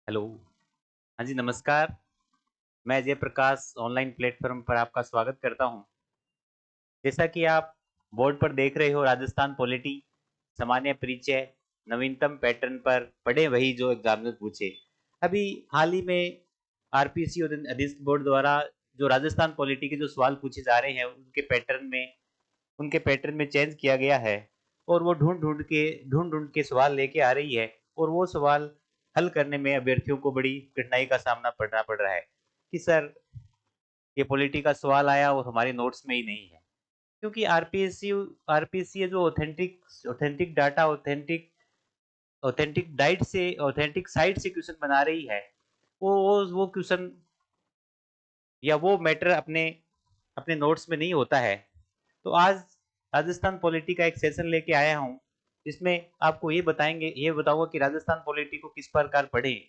Hello. हाँ जी, नमस्कार। मैं अजय प्रकाश ऑनलाइन प्लेटफॉर्म पर आपका स्वागत करता हूँ। जैसा कि आप बोर्ड पर देख रहे हो, राजस्थान पॉलिटी सामान्य परिचय नवीनतम पैटर्न पर पढ़े वही जो एग्जामिनर पूछे। अभी हाल ही में आरपीसी और अधीक्षक बोर्ड द्वारा जो राजस्थान पॉलिटी के जो सवाल पूछे जा रहे हैं उनके पैटर्न में चेंज किया गया है और वो ढूंढ ढूंढ के सवाल लेके आ रही है और वो सवाल हल करने में अभ्यर्थियों को बड़ी कठिनाई का सामना करना पड़ रहा है कि सर ये पॉलिटी का सवाल आया और हमारे नोट्स में ही नहीं है, क्योंकि आरपीसी जो authentic authentic data authentic site से क्वेश्चन बना रही है, वो क्वेश्चन या वो मैटर अपने अपने नोट्स में नहीं होता है। तो आज राजस्थान पॉलिटी का एक सेशन लेके आया हूँ जिसमें आपको ये बताऊंगा कि राजस्थान पॉलिटी को किस प्रकार पढ़ें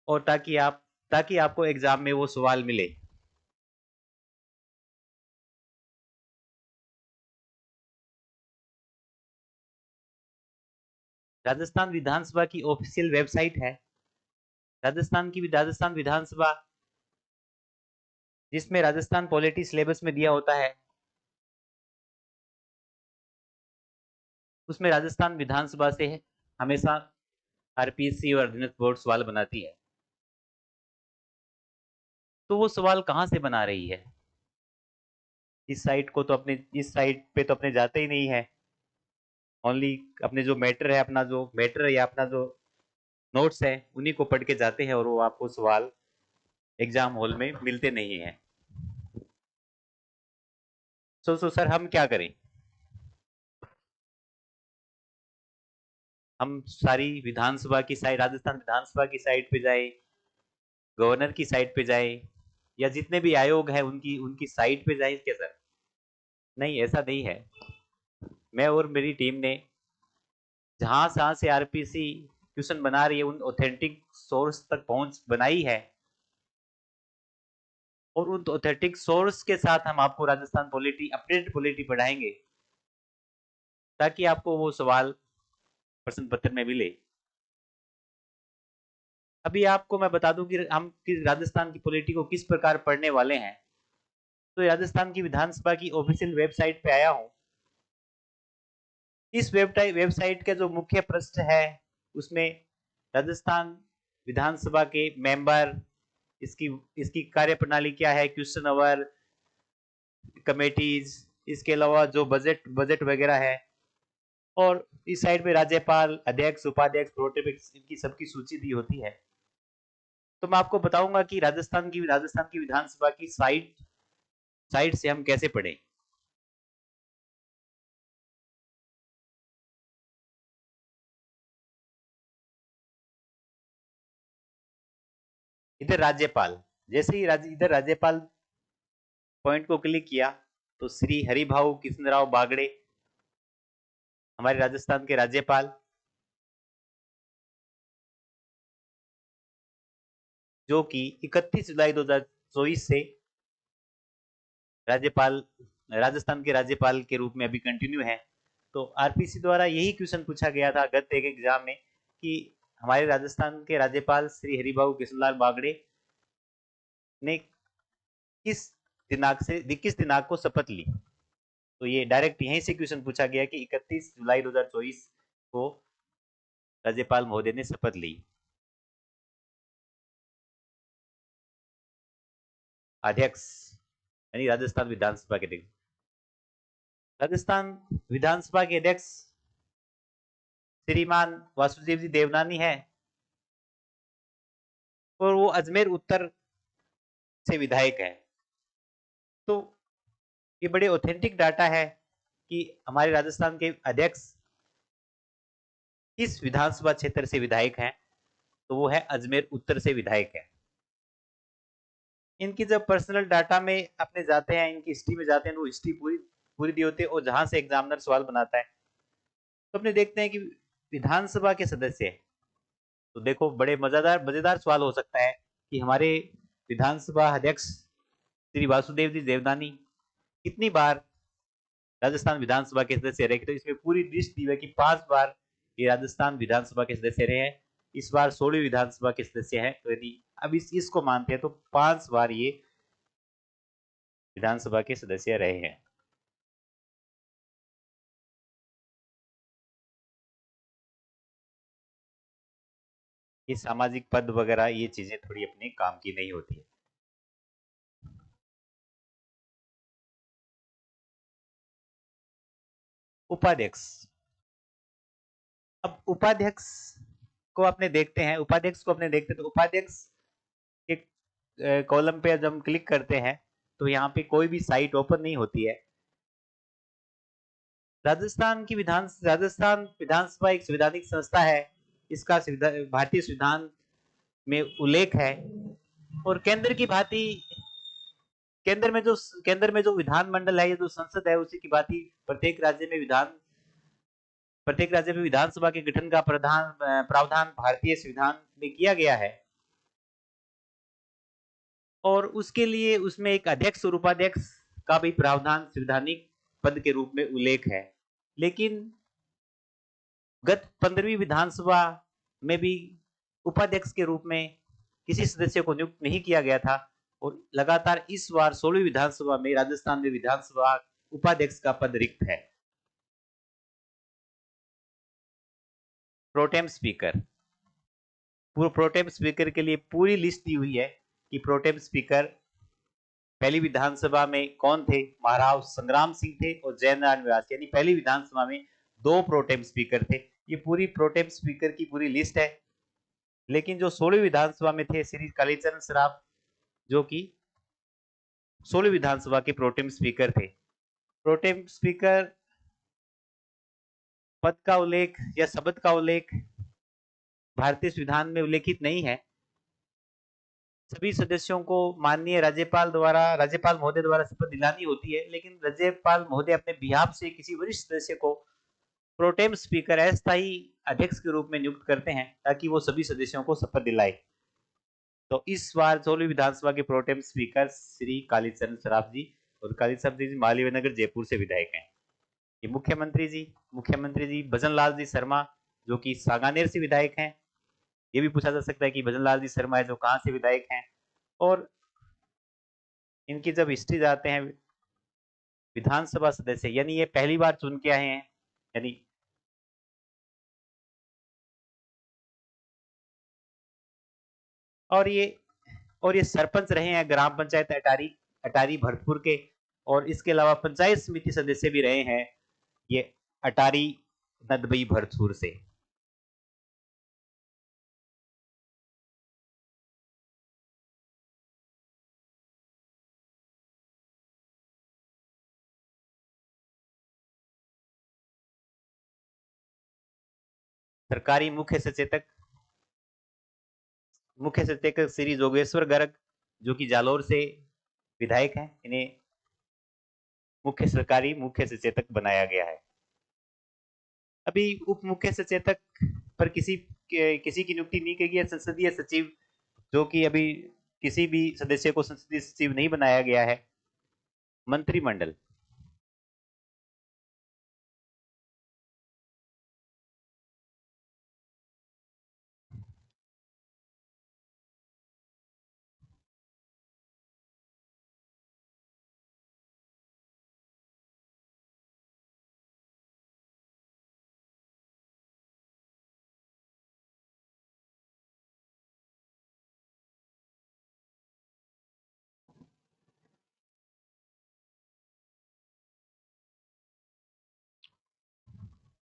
और ताकि आपको एग्जाम में वो सवाल मिले। राजस्थान विधानसभा की ऑफिशियल वेबसाइट है राजस्थान विधानसभा, जिसमें राजस्थान पॉलिटी सिलेबस में दिया होता है। उसमें राजस्थान विधानसभा से हमेशा आरपीएससी और अधीनस्थ बोर्ड सवाल बनाती है। तो वो सवाल कहाँ से बना रही है? इस साइट पे तो अपने जाते ही नहीं है। ओनली अपने जो मैटर है या अपना जो नोट्स है उन्हीं को पढ़ के जाते हैं और वो आपको सवाल एग्जाम हॉल में मिलते नहीं है। सो सर हम क्या करें? हम सारी विधानसभा की साइट राजस्थान विधानसभा की साइट पे जाए, गवर्नर की साइट पे जाए, या जितने भी आयोग है उनकी उनकी साइट पे जाए क्या सर? नहीं, ऐसा नहीं है। मैं और मेरी टीम ने जहां से आरपीसी क्वेश्चन बना रही है उन ऑथेंटिक सोर्स तक पहुंच बनाई है और उन ऑथेंटिक सोर्स के साथ हम आपको राजस्थान पॉलिटी अपडेटेड पॉलिटी पढ़ाएंगे ताकि आपको वो सवाल प्रश्न पत्र में मिले। अभी आपको मैं बता दूं कि हम किस राजस्थान की पॉलिटी को किस प्रकार पढ़ने वाले हैं। तो राजस्थान की विधानसभा की ऑफिशियल वेबसाइट पे आया हूं। इस वेबसाइट का जो मुख्य पृष्ठ है उसमें राजस्थान विधानसभा के मेंबर, इसकी इसकी कार्यप्रणाली क्या है, क्वेश्चन आवर, कमेटीज, इसके अलावा जो बजट बजट वगैरह है, और इस साइड पे राज्यपाल, अध्यक्ष, उपाध्यक्ष, प्रोटेपिक्स, इनकी सबकी सूची दी होती है। तो मैं आपको बताऊंगा कि राजस्थान की विधानसभा की साइट से हम कैसे पढ़ें। इधर राज्यपाल, जैसे ही इधर राज्यपाल पॉइंट को क्लिक किया तो श्री हरिभाऊ कृष्णराव बागड़े, हमारे राजस्थान के राज्यपाल, जो कि 31 जुलाई 2024 से राज्यपाल राजस्थान के राज्यपाल के रूप में अभी कंटिन्यू है। तो आरपीसी द्वारा यही क्वेश्चन पूछा गया था गत एक एग्जाम में कि हमारे राजस्थान के राज्यपाल श्री हरिभाऊ कृष्णलाल बागड़े ने किस दिनांक को शपथ ली। तो ये डायरेक्ट यहीं से क्वेश्चन पूछा गया कि 31 जुलाई 2024 को राज्यपाल महोदय ने शपथ ली। अध्यक्ष यानी राजस्थान विधानसभा के अध्यक्ष श्रीमान वासुदेव जी देवनानी है और वो अजमेर उत्तर से विधायक है। तो ये बड़े ऑथेंटिक डाटा है कि हमारे राजस्थान के अध्यक्ष किस विधानसभा क्षेत्र से विधायक हैं, तो वो है अजमेर उत्तर से विधायक है। इनकी जब पर्सनल डाटा में अपने जाते हैं, इनकी हिस्ट्री में जाते हैं, वो हिस्ट्री पूरी पूरी दी होती है और जहां से एग्जामिनर सवाल बनाता है तो अपने देखते हैं कि विधानसभा के सदस्य है। तो देखो, बड़े मजेदार मजेदार सवाल हो सकता है कि हमारे विधानसभा अध्यक्ष श्री वासुदेव जी देवनानी कितनी बार राजस्थान विधानसभा के सदस्य रहे। तो इसमें पूरी लिस्ट दी हुई है कि 5 बार ये राजस्थान विधानसभा के सदस्य रहे हैं इस बार 16वीं विधानसभा के सदस्य हैं। तो यदि अब इसको मानते हैं तो 5 बार ये विधानसभा के सदस्य रहे हैं। ये सामाजिक पद वगैरह ये चीजें थोड़ी अपने काम की नहीं होती है। उपाध्यक्ष, अब उपाध्यक्ष को अपने देखते हैं, तो उपाध्यक्ष एक कॉलम पे जब हम क्लिक करते हैं तो यहाँ पे कोई भी साइट ओपन नहीं होती है। राजस्थान विधानसभा एक संवैधानिक संस्था है, इसका भारतीय संविधान में उल्लेख है। और केंद्र में जो विधानमंडल है, ये जो संसद है, उसी की भांति प्रत्येक राज्य में विधानसभा के गठन का प्रावधान भारतीय संविधान में किया गया है। और उसके लिए उसमें एक अध्यक्ष और उपाध्यक्ष का भी प्रावधान संवैधानिक पद के रूप में उल्लेख है। लेकिन गत 15वीं विधानसभा में भी उपाध्यक्ष के रूप में किसी सदस्य को नियुक्त नहीं किया गया था। और लगातार इस बार 16वीं विधानसभा में राजस्थान में विधानसभा उपाध्यक्ष का पद रिक्त है। प्रोटेम स्पीकर, प्रोटेम स्पीकर के लिए पूरी लिस्ट दी हुई है कि प्रोटेम स्पीकर पहली विधानसभा में कौन थे। महाराव संग्राम सिंह थे और जयनारायण व्यास, यानी पहली विधानसभा में 2 प्रोटेम स्पीकर थे। ये पूरी प्रोटेम स्पीकर की पूरी लिस्ट है। लेकिन जो 16वीं विधानसभा में थे श्री कालीचरण सराफ, जो कि 16वीं विधानसभा के प्रोटेम स्पीकर थे। प्रोटेम स्पीकर पद का उल्लेख या शब्द का उल्लेख भारतीय संविधान में उल्लेखित नहीं है। सभी सदस्यों को माननीय राज्यपाल महोदय द्वारा शपथ दिलानी होती है। लेकिन राज्यपाल महोदय अपने बिहाफ से किसी वरिष्ठ सदस्य को प्रोटेम स्पीकर अस्थायी अध्यक्ष के रूप में नियुक्त करते हैं ताकि वो सभी सदस्यों को शपथ दिलाए। तो इस बार 16वीं विधानसभा के प्रोटेम स्पीकर श्री कालीचरण सराफ जी, और कालीचरण जी मालवीय नगर जयपुर से विधायक हैं। ये मुख्यमंत्री जी भजन लाल जी शर्मा, जो कि सांगानेर से विधायक हैं। ये भी पूछा जा सकता है कि भजन लाल जी शर्मा है जो कहां से विधायक हैं। और इनकी जब हिस्ट्री जाते हैं विधानसभा सदस्य, यानी ये पहली बार चुन के आए हैं, यानी और ये सरपंच रहे हैं ग्राम पंचायत अटारी भरतपुर के। और इसके अलावा पंचायत समिति सदस्य भी रहे हैं ये अटारी नदबई भरतपुर से। सरकारी मुख्य सचेतक श्री जोगेश्वर गर्ग, जो कि जालोर से विधायक हैं, इन्हें सरकारी मुख्य सचेतक बनाया गया है। अभी उप मुख्य सचेतक पर किसी की नियुक्ति नहीं की गई है। संसदीय सचिव, जो कि अभी किसी भी सदस्य को संसदीय सचिव नहीं बनाया गया है।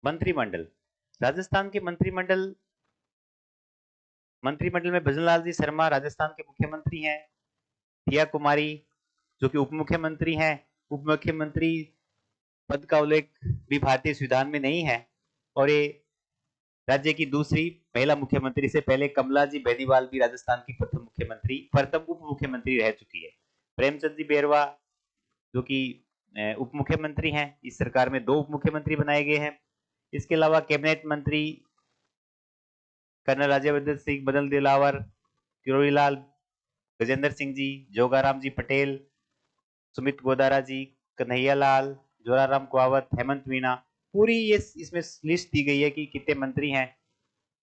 मंत्रिमंडल, राजस्थान के मंत्रिमंडल में भजनलाल जी शर्मा राजस्थान के मुख्यमंत्री हैं। प्रिया कुमारी, जो कि उप मुख्यमंत्री हैं। उप मुख्यमंत्री पद का उल्लेख भी भारतीय संविधान में नहीं है। और ये राज्य की दूसरी महिला मुख्यमंत्री से पहले कमला जी बेनीवाल भी राजस्थान की प्रथम उप मुख्यमंत्री रह चुकी है। प्रेमचंद जी बेरवा, जो कि उप मुख्यमंत्री हैं, इस सरकार में 2 उप मुख्यमंत्री बनाए गए हैं। इसके अलावा कैबिनेट मंत्री कर्नल राज्यवर्धन सिंह, बदल दिलावर, किरोड़ीलाल, गजेंद्र सिंह जी, जोगाराम जी पटेल, सुमित गोदारा जी, कन्हैया लाल, जोराराम कुआवत, हेमंत मीना, पूरी ये इसमें लिस्ट दी गई है कि कितने मंत्री हैं।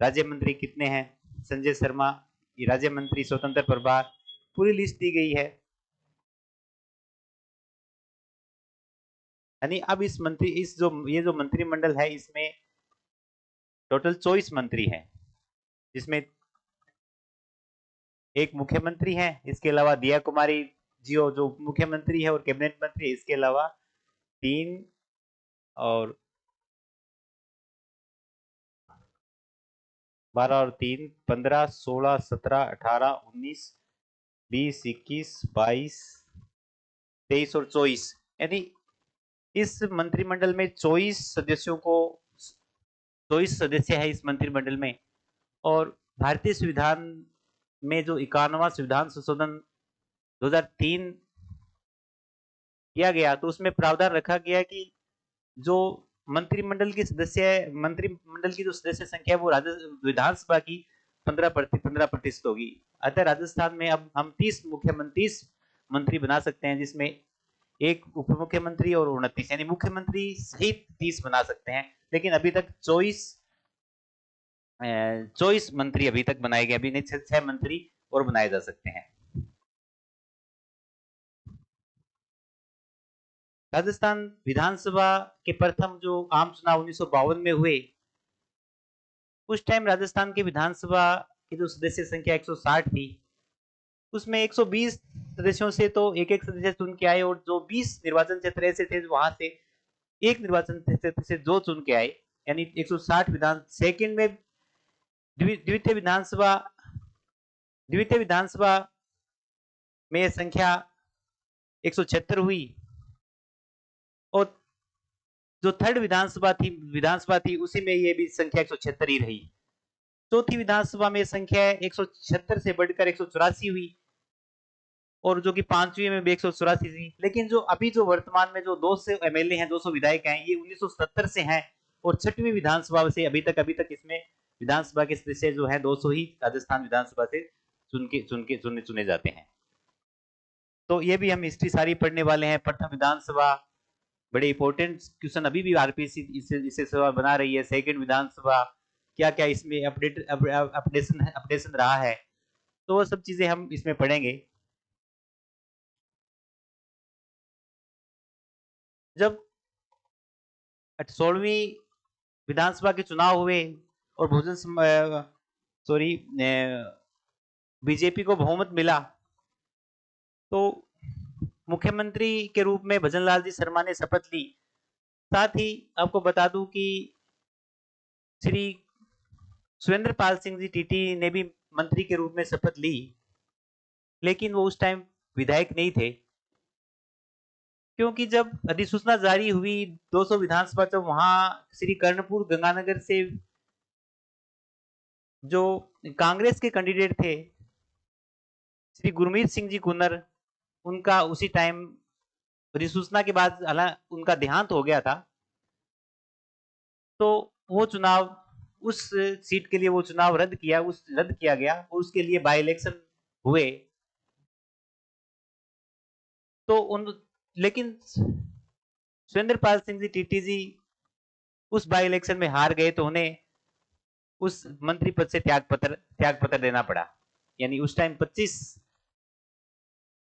राज्य मंत्री कितने हैं, संजय शर्मा राज्य मंत्री स्वतंत्र प्रभार, पूरी लिस्ट दी गई है। यानी अब ये जो मंत्रिमंडल है इसमें टोटल 24 मंत्री हैं, जिसमें एक मुख्यमंत्री है, इसके अलावा दिया कुमारी जी जो उप मुख्यमंत्री है और कैबिनेट मंत्री, इसके अलावा 3 और 12 और 3 15 16 17 18 19 20 21 22 23 और 24, यानी इस मंत्रिमंडल में 24 सदस्य है इस मंत्रिमंडल में। और भारतीय संविधान में जो 51वां संविधान संशोधन 2003 किया गया, तो उसमें प्रावधान रखा गया कि जो मंत्रिमंडल की जो सदस्य संख्या है वो विधानसभा की 15% होगी। अतः राजस्थान में अब हम 30 मंत्री बना सकते हैं, जिसमें एक उप मुख्यमंत्री और 29, यानी मुख्यमंत्री सहित 30 बना सकते हैं। लेकिन अभी तक 24 मंत्री अभी तक बनाए गए, अभी नहीं 6 मंत्री और बनाए जा सकते हैं। राजस्थान विधानसभा के प्रथम जो आम चुनाव 1952 में हुए, उस टाइम राजस्थान की विधानसभा की जो सदस्य संख्या 160 थी, उसमें 120 सदस्यों से तो एक एक सदस्य चुन के आए, और जो 20 निर्वाचन क्षेत्र ऐसे थे वहां से एक निर्वाचन क्षेत्र से 2 चुन के आए, यानी 160 विधान सेकंड में द्वितीय विधानसभा में संख्या 176 हुई, और जो थर्ड विधानसभा थी उसी में ये भी संख्या 176 ही रही। चौथी विधानसभा में संख्या 176 से बढ़कर 184 हुई, और जो कि पांचवी में भी 184 थी। लेकिन जो अभी जो वर्तमान में जो 200 एमएलए हैं, 200 विधायक हैं, ये 1970 से हैं, और छठवीं विधानसभा से अभी तक इसमें विधानसभा के सदस्य जो है 200 ही राजस्थान विधानसभा से चुने जाते हैं। तो ये भी हम हिस्ट्री सारी पढ़ने वाले हैं। प्रथम विधानसभा, बड़े इंपॉर्टेंट क्वेश्चन अभी भी आरपीएससी इसे सवाल बना रही है। सेकंड विधानसभा, क्या क्या इसमें अपडेशन रहा है, तो वो सब चीजें हम इसमें पढ़ेंगे। जब 16वीं विधानसभा के चुनाव हुए और बीजेपी को बहुमत मिला, तो मुख्यमंत्री के रूप में भजन लाल जी शर्मा ने शपथ ली। साथ ही आपको बता दूं कि श्री सुरेंद्र पाल सिंह जी टीटी ने भी मंत्री के रूप में शपथ ली, लेकिन वो उस टाइम विधायक नहीं थे, क्योंकि जब अधिसूचना जारी हुई 200 विधानसभा, जब वहां श्री कर्णपुर गंगानगर से जो कांग्रेस के कैंडिडेट थे श्री गुरमीत सिंह जी कुन्नर, उनका उसी टाइम अधिसूचना के बाद उनका देहांत हो गया था, तो वो चुनाव उस सीट के लिए वो चुनाव रद्द किया गया, और उसके लिए बाई इलेक्शन हुए। तो लेकिन सुरेंद्र पाल सिंह जी टीटी जी उस बाई इलेक्शन में हार गए, तो उन्हें उस मंत्री पद से त्याग पत्र देना पड़ा। यानी उस टाइम 25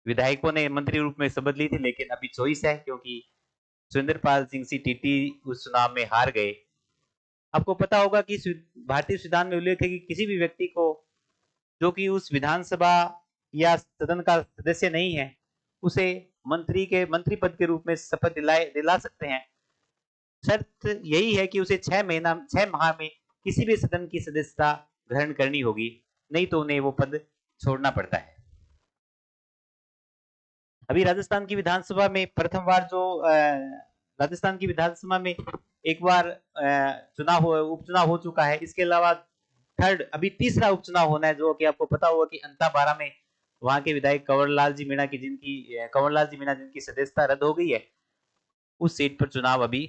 विधायकों ने मंत्री रूप में शपथ ली थी, लेकिन अभी 24 है, क्योंकि सुरेंद्र पाल सिंह जी टीटी उस चुनाव में हार गए। आपको पता होगा कि भारतीय संविधान में उल्लेख है कि किसी भी व्यक्ति को जो कि उस विधानसभा या सदन का सदस्य नहीं है, उसे मंत्री पद के रूप में शपथ दिला सकते हैं। शर्त यही है कि उसे 6 माह में किसी भी सदन की सदस्यता ग्रहण करनी होगी, नहीं तो उन्हें वो पद छोड़ना पड़ता है। अभी राजस्थान की विधानसभा में प्रथम बार जो राजस्थान की विधानसभा में एक बार उपचुनाव हो चुका है। इसके अलावा अभी तीसरा उपचुनाव होना है, जो कि आपको पता होगा कि अंताबारा में वहां के विधायक कंवरलाल जी मीणा जिनकी सदस्यता रद्द हो गई है, उस सीट पर चुनाव अभी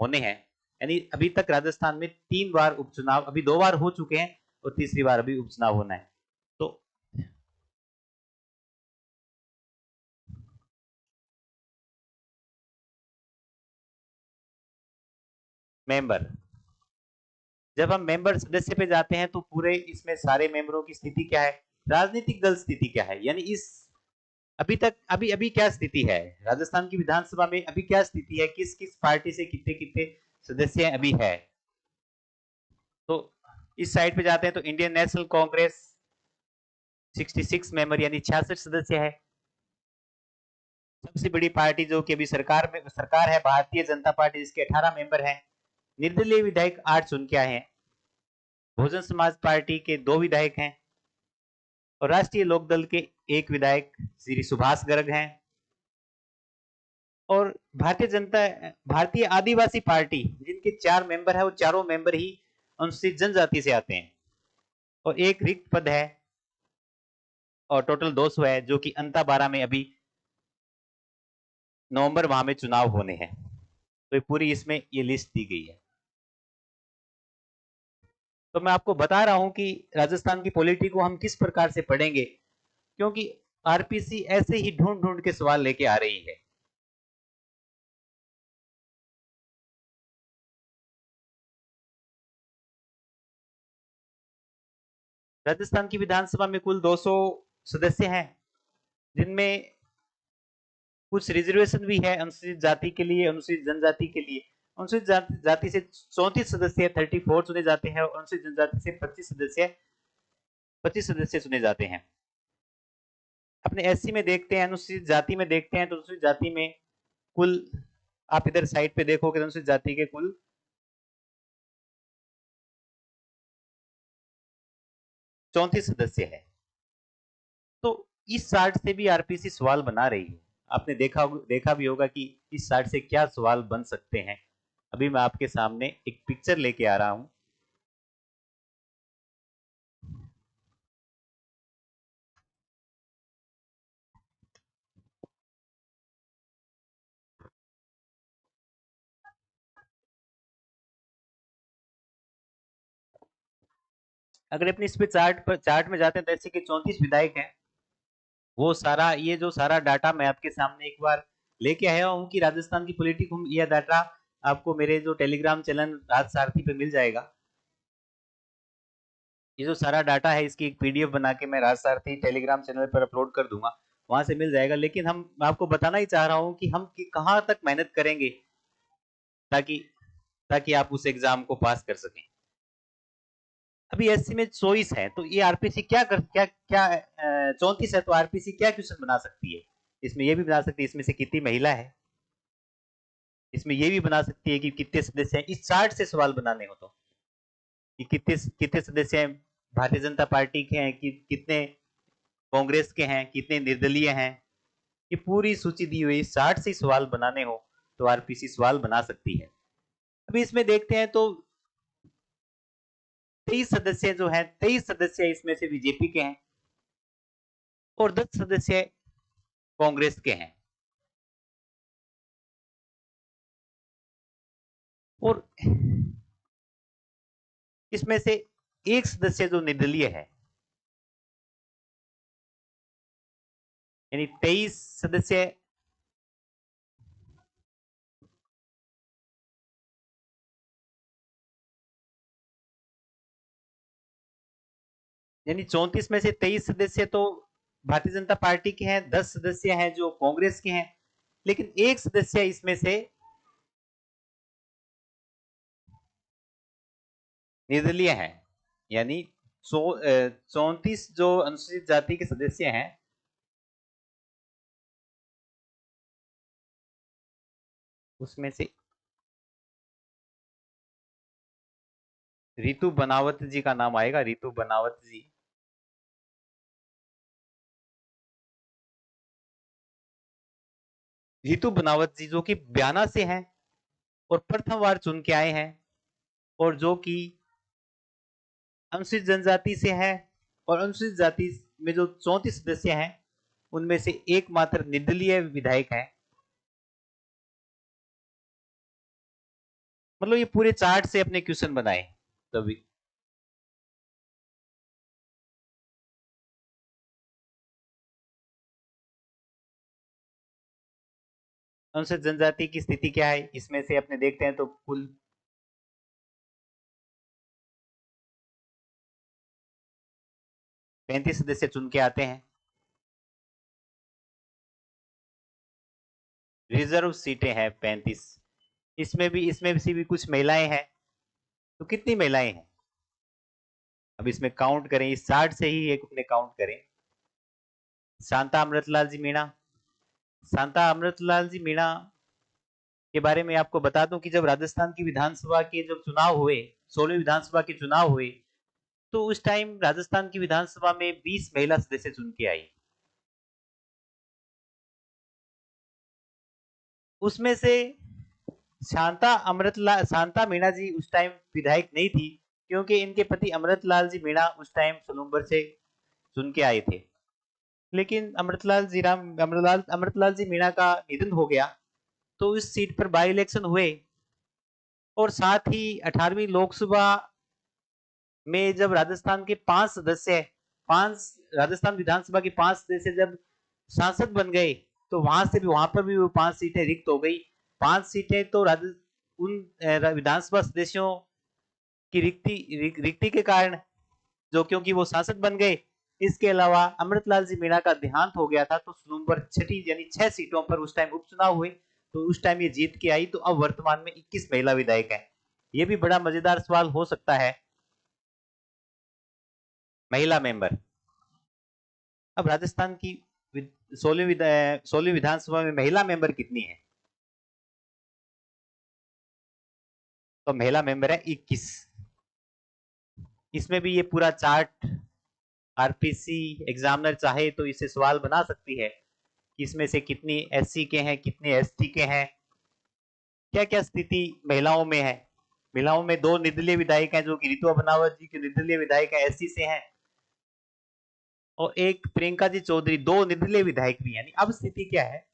होने हैं। यानी अभी तक राजस्थान में 3 बार उपचुनाव, अभी 2 बार हो चुके हैं, और तीसरी बार अभी उपचुनाव होना है। तो मेंबर, जब हम मेंबर सदस्य पे जाते हैं तो पूरे इसमें सारे मेंबरों की स्थिति क्या है, राजनीतिक दल स्थिति क्या है, यानी इस अभी तक अभी अभी क्या स्थिति है राजस्थान की विधानसभा में, अभी क्या स्थिति है, किस किस पार्टी से कितने कितने सदस्य अभी है। तो इस साइड पे जाते हैं तो इंडियन नेशनल कांग्रेस 66 मेंबर यानी 66 सदस्य है। सबसे बड़ी पार्टी जो कि अभी सरकार है भारतीय जनता पार्टी, जिसके 18 मेंबर हैं। निर्दलीय विधायक 8 चुन के आए हैं। बहुजन समाज पार्टी के 2 विधायक हैं और राष्ट्रीय लोकदल के 1 विधायक श्री सुभाष गर्ग हैं। और भारतीय आदिवासी पार्टी जिनके 4 मेंबर है, वो चारों मेंबर ही अनुसूचित जनजाति से आते हैं और एक रिक्त पद है और टोटल 200 है, जो कि अंता 12 में अभी नवंबर माह में चुनाव होने हैं। तो ये पूरी इसमें ये लिस्ट दी गई है। तो मैं आपको बता रहा हूं कि राजस्थान की पॉलिटी को हम किस प्रकार से पढ़ेंगे, क्योंकि आरपीसी ऐसे ही ढूंढ ढूंढ के सवाल लेके आ रही है। राजस्थान की विधानसभा में कुल 200 सदस्य हैं, जिनमें कुछ रिजर्वेशन भी है अनुसूचित जाति के लिए, अनुसूचित जनजाति के लिए। अनुसूचित जाति से 34 सदस्य 34 चुने जाते हैं और अनुसूचित जनजाति से 25 सदस्य चुने जाते हैं। अपने एससी में देखते हैं, अनुसूचित जाति में देखते हैं तो अनुसूचित जाति में कुल, आप इधर साइड पे देखोगे अनुसूचित जाति के कुल 34 सदस्य है। तो इस चार्ट से भी आरपीसी सवाल बना रही है। आपने देखा भी होगा कि इस चार्ट से क्या सवाल बन सकते हैं। अभी मैं आपके सामने एक पिक्चर लेके आ रहा हूं। अगर अपने इस पे चार्ट में जाते हैं तो ऐसे के 34 विधायक हैं। वो सारा ये जो सारा डाटा मैं आपके सामने एक बार लेके आया हूँ कि राजस्थान की पॉलिटिक, यह डाटा आपको मेरे जो टेलीग्राम चैनल राज सारथी पे मिल जाएगा। ये जो सारा डाटा है इसकी एक पीडीएफ बना के मैं राज सारथी टेलीग्राम चैनल पर अपलोड कर दूंगा, वहां से मिल जाएगा। लेकिन मैं आपको बताना ही चाह रहा हूँ कि हम कहाँ तक मेहनत करेंगे ताकि ताकि आप उस एग्जाम को पास कर सकें। अभी एससी में 24 है, तो ये आरपीसी क्या क्या 34 है तो आरपीसी क्या क्वेश्चन बना सकती है। इसमें ये भी बना सकती है इसमें से कितनी महिला है, इसमें ये भी बना सकती है कि कितने सदस्य हैं। इस चार्ट से सवाल बनाने हो तो कि कितने कितने सदस्य हैं भारतीय जनता पार्टी के हैं, कि कितने कांग्रेस के हैं, कितने निर्दलीय हैं, ये पूरी सूची दी हुई। 60 से सवाल बनाने हो तो आरपीसी सवाल बना सकती है। अभी इसमें देखते हैं तो 23 सदस्य जो हैं, 23 सदस्य इसमें से बीजेपी के हैं और 10 सदस्य कांग्रेस के हैं। और इसमें से एक सदस्य जो निर्दलीय है, यानी 23 सदस्य, यानी 34 में से 23 सदस्य तो भारतीय जनता पार्टी के हैं, 10 सदस्य हैं जो कांग्रेस के हैं, लेकिन एक सदस्य इसमें से निर्दलीय है। यानी 34 जो अनुसूचित जाति के सदस्य हैं, उसमें से रितु बनावत जी का नाम आएगा, रितु बनावत जी। रितु बनावत जी जो कि बयाना से हैं और प्रथम बार चुन के आए हैं और जो कि अनुसूचित जनजाति से है। और अनुसूचित जाति में जो 34 सदस्य हैं उनमें से एकमात्र निर्दलीय विधायक है। मतलब ये पूरे चार्ट से अपने क्वेश्चन बनाए तभी। अनुसूचित जनजाति की स्थिति क्या है इसमें से अपने देखते हैं तो कुल 35 सदस्य चुन के आते हैं। रिजर्व सीटें हैं 35। इसमें भी कुछ महिलाएं हैं। तो कितनी महिलाएं हैं? अब इसमें काउंट करें, इस 60 से ही एक अपने काउंट करें। शांता अमृतलाल जी मीणा। शांता अमृतलाल जी मीणा के बारे में आपको बता दूं कि जब राजस्थान की विधानसभा के जब चुनाव हुए, 16वीं विधानसभा के चुनाव हुए, तो उस टाइम राजस्थान की विधानसभा में 20 महिला सदस्य चुन के आई। उसमें से शांता मीणा जी उस टाइम विधायक नहीं थी, क्योंकि इनके पति अमृतलाल जी मीणा उस टाइम सलूम्बर से चुन के आए थे। लेकिन अमृतलाल जी मीणा का निधन हो गया, तो इस सीट पर बाई इलेक्शन हुए। और साथ ही 18वीं लोकसभा में जब राजस्थान के 5 राजस्थान विधानसभा के 5 सदस्य जब सांसद बन गए, तो वहां पर भी वो 5 सीटें रिक्त हो गई। 5 सीटें तो उन विधानसभा सदस्यों की रिक्ति के कारण, जो क्योंकि वो सांसद बन गए। इसके अलावा अमृतलाल जी मीणा का देहांत हो गया था, तो नवंबर 6 यानी 6 सीटों पर उस टाइम उपचुनाव हुए, तो उस टाइम ये जीत के आई। तो अब वर्तमान में 21 महिला विधायक हैं। ये भी बड़ा मजेदार सवाल हो सकता है। महिला मेंबर, अब राजस्थान की 16वीं विधानसभा में महिला मेंबर कितनी है? तो महिला मेंबर है 21। इसमें भी ये पूरा चार्ट आरपीसी एग्जामिनर चाहे तो इसे सवाल बना सकती है कि इसमें से कितनी एससी के हैं, कितने एसटी के हैं, क्या क्या स्थिति महिलाओं में है। महिलाओं में 2 निर्दलीय विधायक हैं, जो कि रितु अबनावत जी के निर्दलीय विधायक है, एससी से हैं, और एक प्रियंका जी चौधरी 2 निर्दलीय विधायक भी हैं। अब स्थिति क्या है?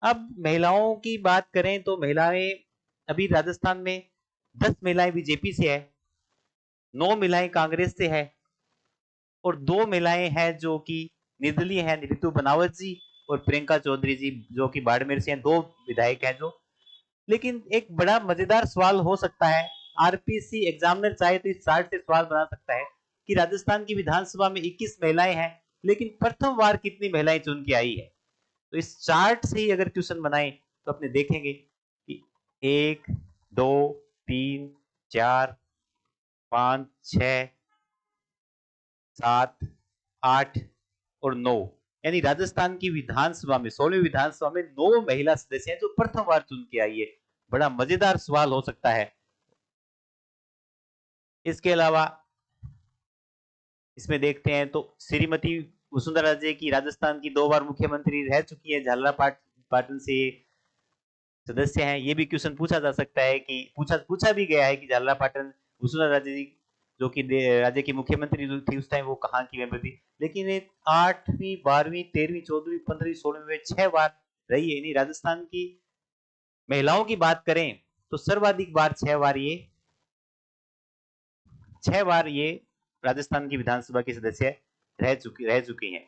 अब महिलाओं की बात करें तो महिलाएं अभी राजस्थान में 10 महिलाएं बीजेपी से है, 9 महिलाएं कांग्रेस से है, और 2 महिलाएं हैं जो कि निर्दलीय हैं, रितु बनावत जी और प्रियंका चौधरी जी, जो कि बाड़मेर से हैं। 2 विधायक हैं जो। लेकिन एक बड़ा मजेदार सवाल हो सकता है, आरपीसी एग्जामिनर चाहे तो इस चार्ट से सवाल बना सकता है कि राजस्थान की विधानसभा में 21 महिलाएं हैं, लेकिन प्रथम बार कितनी महिलाएं चुन के आई है। तो इस चार्ट से ही अगर क्वेश्चन बनाए तो अपने देखेंगे कि 1 2 3 4 5 6 7 8 और 9, यानी राजस्थान की विधानसभा में 16वीं विधानसभा में 9 महिला सदस्य हैं जो प्रथम बार चुन के आई है। बड़ा मजेदार सवाल हो सकता है। इसके अलावा इसमें देखते हैं तो श्रीमती वसुंधरा राजे की राजस्थान की 2 बार मुख्यमंत्री रह चुकी है, झालरापाटन से सदस्य हैं। ये भी क्वेश्चन पूछा जा सकता है कि पूछा भी गया है कि झालरापाटन वसुंधरा राजे जी, जो कि राज्य की मुख्यमंत्री थी उस टाइम, वो कहाँ की मेंबर थी। लेकिन 8वीं 12वीं 13वीं 14वीं 15वीं 16वीं में 6 बार रही है। नहीं, राजस्थान की महिलाओं की बात करें तो सर्वाधिक बार 6 बार ये राजस्थान की विधानसभा के सदस्य रह चुकी हैं।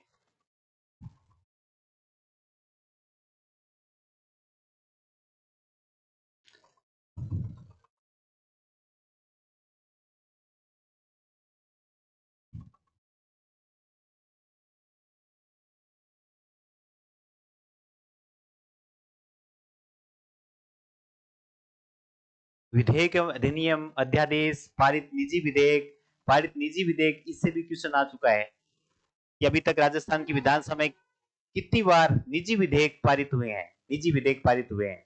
विधेयक एवं अधिनियम, अध्यादेश, पारित निजी विधेयक, इससे भी क्वेश्चन आ चुका है कि अभी तक राजस्थान की विधानसभा में कितनी बार निजी विधेयक पारित हुए हैं। निजी विधेयक पारित हुए हैं,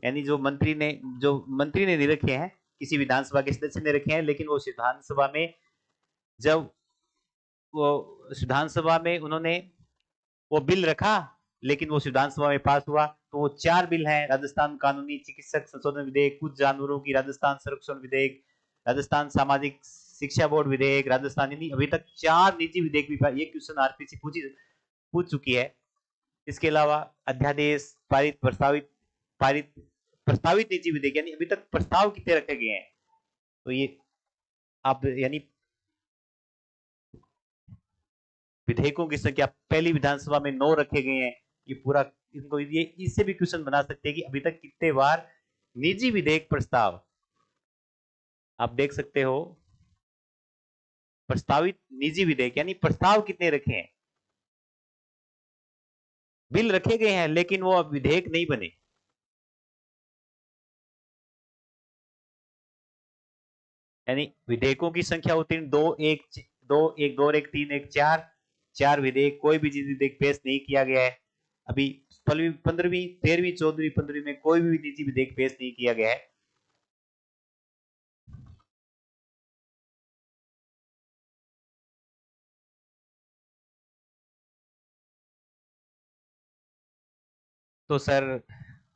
यानी जो मंत्री ने नहीं रखे हैं, किसी विधानसभा के सदस्य ने रखे हैं, लेकिन वो विधानसभा में जब वो विधानसभा में उन्होंने वो बिल रखा, लेकिन वो विधानसभा में पास हुआ। तो वो 4 बिल हैं: राजस्थान कानूनी चिकित्सक संशोधन विधेयक, कुछ जानवरों की राजस्थान संरक्षण विधेयक, राजस्थान सामाजिक शिक्षा बोर्ड विधेयक, राजस्थान, यानी अभी तक 4 निजी विधेयक भी, ये क्वेश्चन आरपीसी पूछ चुकी है। इसके अलावा अध्यादेश, पारित प्रस्तावित निजी विधेयक, यानी अभी तक प्रस्ताव कितने रखे गए हैं। तो ये आप यानी विधेयकों की संख्या पहली विधानसभा में 9 रखे गए हैं। ये पूरा इनको ये इससे भी क्वेश्चन बना सकते हैं कि अभी तक कितने बार निजी विधेयक प्रस्ताव। आप देख सकते हो प्रस्तावित निजी विधेयक यानी प्रस्ताव कितने रखे हैं, बिल रखे गए हैं लेकिन वो अब विधेयक नहीं बने। यानी विधेयकों की संख्या होती है दो और एक तीन एक चार, चार विधेयक, कोई भी निजी विधेयक पेश नहीं किया गया है अभी। 15वीं 13वीं 14वीं 15वीं में कोई भी निजी विधेयक पेश नहीं किया गया है। तो सर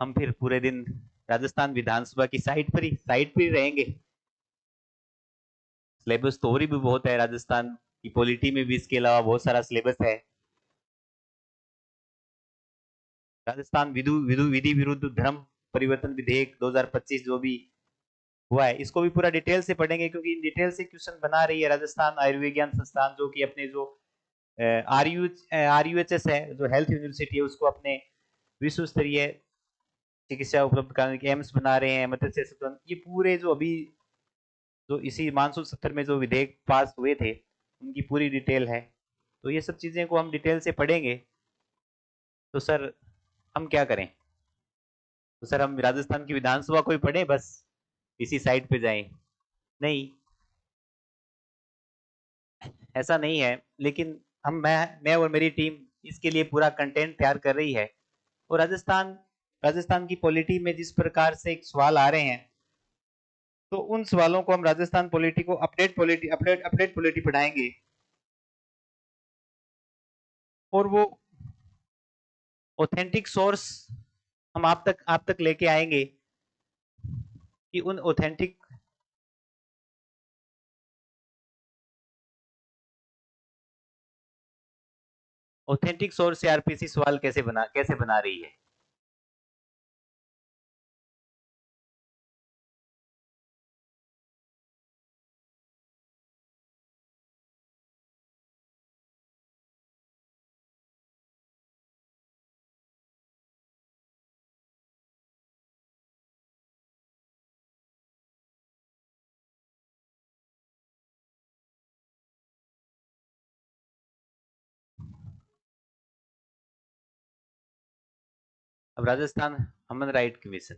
हम फिर पूरे दिन राजस्थान विधानसभा की साइट पर ही रहेंगे। सिलेबस तो और भी बहुत है, राजस्थान की पॉलिटी में भी इसके अलावा बहुत सारा सिलेबस है। राजस्थान विधि विरुद्ध धर्म परिवर्तन विधेयक 2025 जो भी हुआ है, इसको भी पूरा डिटेल से पढ़ेंगे क्योंकि इन डिटेल से क्वेश्चन बना रही है राजस्थान आयुर्विज्ञान संस्थान, जो कि अपने जो RUHS है, जो हेल्थ यूनिवर्सिटी है, उसको अपने विश्व स्तरीय चिकित्सा उपलब्ध कराने के एम्स बना रहे हैं, मत्स्य सदन, ये पूरे जो अभी जो इसी मानसून सत्र में जो विधेयक पास हुए थे उनकी पूरी डिटेल है। तो ये सब चीजें को हम डिटेल से पढ़ेंगे। तो सर हम क्या करें? तो सर हम राजस्थान की विधानसभा को ही पढ़ें बस, इसी साइट पे जाएं? नहीं, ऐसा नहीं है, लेकिन मैं और मेरी टीम इसके लिए पूरा कंटेंट तैयार कर रही है। और राजस्थान की पॉलिटी में जिस प्रकार से एक सवाल आ रहे हैं, तो उन सवालों को हम राजस्थान पॉलिटी को अपडेट पॉलिटी पढ़ाएंगे। और वो ऑथेंटिक सोर्स हम आप तक लेके आएंगे कि उन ऑथेंटिक सोर्स से आरपीसी सवाल कैसे बना रही है। अब राजस्थान ह्यूमन राइट कमीशन,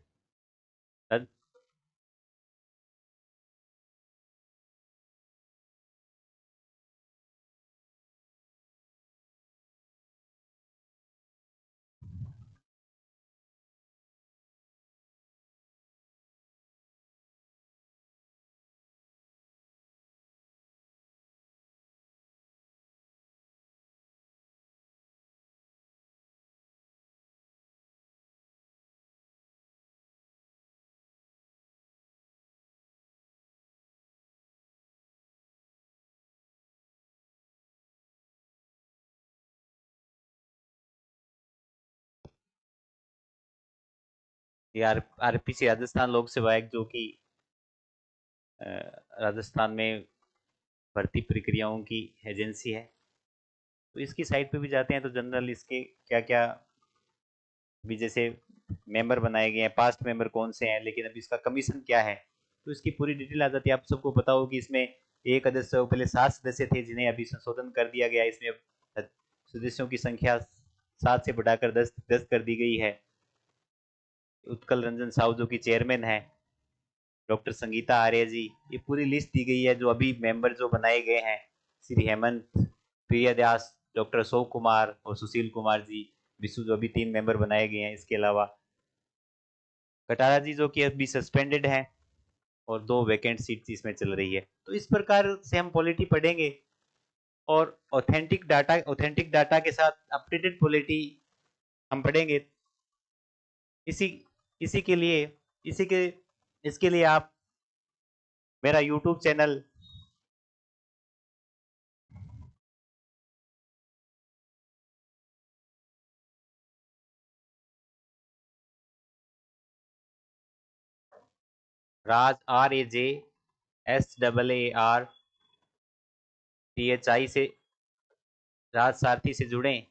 ये आरपीसी राजस्थान लोक सेवा आयोग, जो कि राजस्थान में भर्ती प्रक्रियाओं की एजेंसी है। तो इसकी साइट पे भी जाते हैं तो जनरल इसके क्या क्या भी, जैसे मेंबर बनाए गए हैं, पास्ट मेंबर कौन से हैं, लेकिन अभी इसका कमीशन क्या है, तो इसकी पूरी डिटेल आ जाती है। आप सबको पता हो कि इसमें एक सदस्य पहले 7 सदस्य थे, जिन्हें अभी संशोधन कर दिया गया। इसमें सदस्यों की संख्या 7 से बढ़ाकर 10 कर दी गई है। उत्कल रंजन साहू जो कि चेयरमैन है, डॉक्टर संगीता आर्य जी, ये पूरी लिस्ट दी गई है जो अभी मेंबर जो बनाए गए हैं। श्री हेमंत प्रियदास, डॉक्टर अशोक कुमार और सुशील कुमार जी विशु, जो अभी 3 मेंबर बनाए गए हैं। इसके अलावा कटारा जी जो कि अभी सस्पेंडेड है, और 2 वैकेंट सीट इसमें चल रही है। तो इस प्रकार से हम पॉलिटी पढ़ेंगे और ऑथेंटिक डाटा के साथ अपडेटेड पॉलिटी हम पढ़ेंगे। इसी इसी के लिए इसी के इसके लिए आप मेरा यूट्यूब चैनल राज RAJSAARTHI से, राज सारथी से जुड़ें।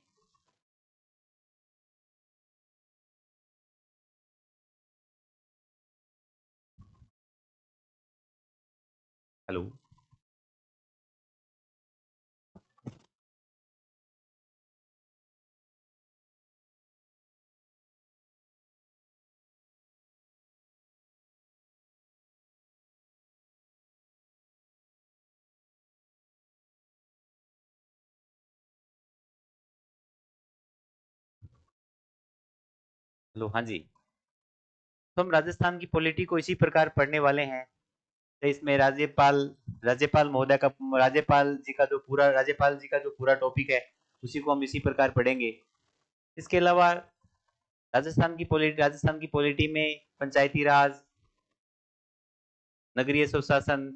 हेलो। हेलो, हाँ जी। तो हम राजस्थान की पॉलिटी को इसी प्रकार पढ़ने वाले हैं। तो इसमें राज्यपाल राज्यपाल महोदय का राज्यपाल जी का जो पूरा टॉपिक है, उसी को हम इसी प्रकार पढ़ेंगे। इसके अलावा राजस्थान की पॉलिटी में पंचायती राज, नगरीय सुशासन,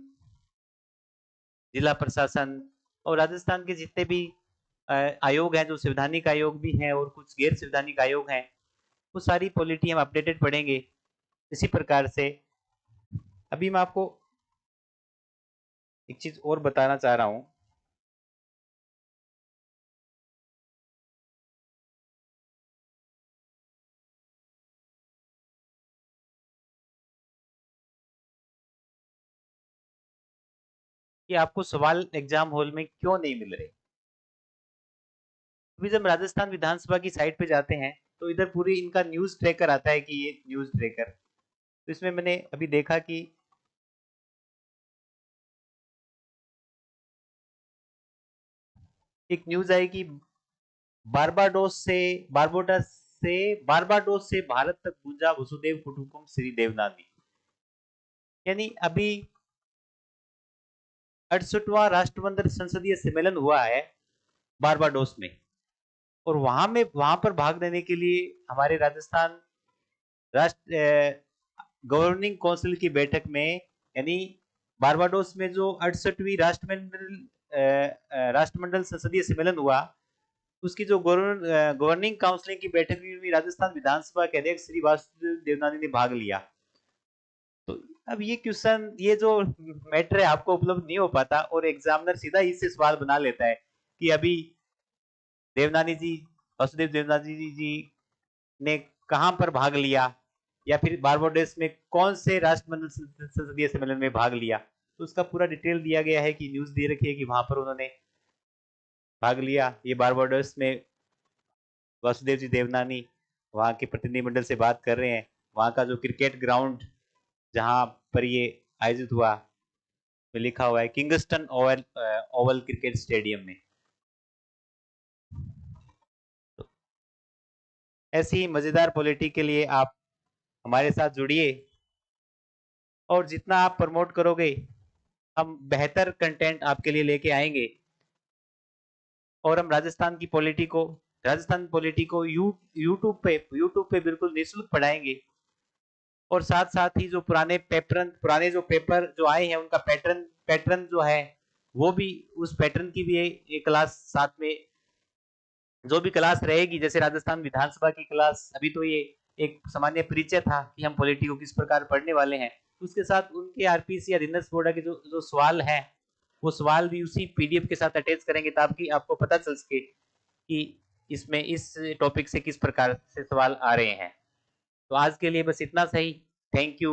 जिला प्रशासन और राजस्थान के जितने भी आयोग हैं, जो संवैधानिक आयोग भी हैं और कुछ गैर संवैधानिक आयोग हैं, वो सारी पॉलिटी हम अपडेटेड पढ़ेंगे। इसी प्रकार से अभी मैं आपको एक चीज और बताना चाह रहा हूं कि आपको सवाल एग्जाम हॉल में क्यों नहीं मिल रहे। अभी जब राजस्थान विधानसभा की साइट पे जाते हैं तो इधर पूरी इनका न्यूज ट्रैकर आता है कि ये न्यूज ट्रैकर, तो इसमें मैंने अभी देखा कि एक न्यूज आई कि बारबाडोस से बारबोडस बारबाडोस से भारत तक गूंजा वसुदेव कुटुंबकम श्री देवनानी। यानी अभी 68वां राष्ट्रमंडल संसदीय सम्मेलन हुआ है बारबाडोस में, और वहां पर भाग लेने के लिए हमारे राजस्थान राष्ट्र गवर्निंग काउंसिल की बैठक में, यानी बारबाडोस में जो 68वीं राष्ट्रमंडल संसदीय सम्मेलन हुआ, उसकी जो गवर्निंग काउंसिल की बैठक में राजस्थान विधानसभा के अध्यक्ष श्री वासुदेव देवनानी ने भाग लिया। तो अब ये क्वेश्चन, ये जो मैटर है, आपको उपलब्ध नहीं हो पाता और एग्जामिनर सीधा इससे सवाल बना लेता है कि अभी देवनानी जी वासुदेव देवनानी जी ने कहां पर भाग लिया, या फिर बारबाडोस में कौन से राष्ट्रमंडल संसदीय सम्मेलन में भाग लिया। तो उसका पूरा डिटेल दिया गया है कि न्यूज दे रखी है कि वहां पर उन्होंने भाग लिया। ये बारबाडोस में वासुदेव जी देवनानी वहां के प्रतिनिधिमंडल से बात कर रहे हैं। वहां का जो क्रिकेट ग्राउंड जहां पर ये आयोजित हुआ, में लिखा हुआ है Kingston Oval Oval cricket stadium में। तो ऐसी ही मजेदार पॉलिटी के लिए आप हमारे साथ जुड़िए, और जितना आप प्रमोट करोगे हम बेहतर कंटेंट आपके लिए लेके आएंगे। और हम राजस्थान पॉलिटी को यूट्यूब पे बिल्कुल निःशुल्क पढ़ाएंगे। और साथ साथ ही जो पुराने जो पेपर जो आए हैं, उनका पैटर्न जो है, वो भी, उस पैटर्न की भी एक क्लास साथ में, जो भी क्लास रहेगी, जैसे राजस्थान विधानसभा की क्लास, अभी तो ये एक सामान्य परिचय था कि हम पॉलिटी को किस प्रकार पढ़ने वाले हैं, उसके साथ उनके आरपीसी या दिनस बोर्डा के जो जो सवाल हैं, वो सवाल भी उसी पीडीएफ के साथ अटैच करेंगे, ताकि आपको पता चल सके कि इसमें इस टॉपिक से किस प्रकार से सवाल आ रहे हैं। तो आज के लिए बस इतना सही। Thank you.